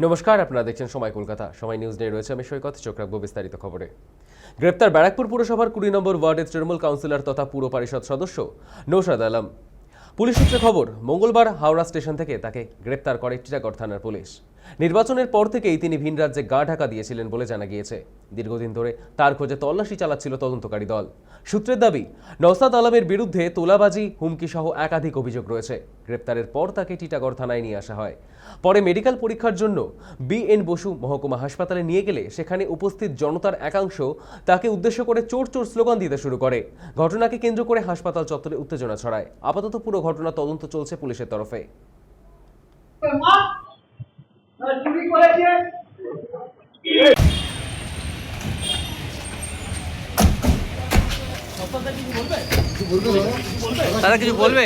নমস্কার, আপনারা দেখছেন সময় কলকাতা। সময় নিউজ নিয়ে রয়েছে আমি সৈকত। চোখ রাখবো বিস্তারিত খবরে। গ্রেপ্তার ব্যারাকপুর পুরসভার 20 নম্বর ওয়ার্ডের তৃণমূল কাউন্সিলর তথা পুর পরিষদ সদস্য নৌশাদ আলম। পুলিশ সূত্রে খবর, মঙ্গলবার হাওড়া স্টেশন থেকে তাকে গ্রেপ্তার করে টিটাগড় থানার পুলিশ। নির্বাচনের পর থেকেই তিনি ভিন রাজ্যে গা ঢাকা দিয়েছিলেন বলে জানা গিয়েছে। দীর্ঘদিন ধরে তার খোঁজে তল্লাশি চালাচ্ছিল তদন্তকারী দল। সূত্রের দাবি, নৌশাদ আলমের বিরুদ্ধে তোলাবাজি, হুমকি সহ একাধিক অভিযোগ রয়েছে। গ্রেপ্তারের পর তাকে টিটাগড় থানায় নিয়ে আসা হয়। পরে মেডিকেল পরীক্ষার জন্য BN বসু মহকুমা হাসপাতালে নিয়ে গেলে সেখানে উপস্থিত জনতার একাংশ তাকে উদ্দেশ্য করে চোর চোর স্লোগান দিতে শুরু করে। ঘটনাকে কেন্দ্র করে হাসপাতাল চত্বরে উত্তেজনা ছড়ায়। আপাতত পুরো ঘটনা তদন্ত চলছে পুলিশের তরফে। দাদা কিছু বলবে?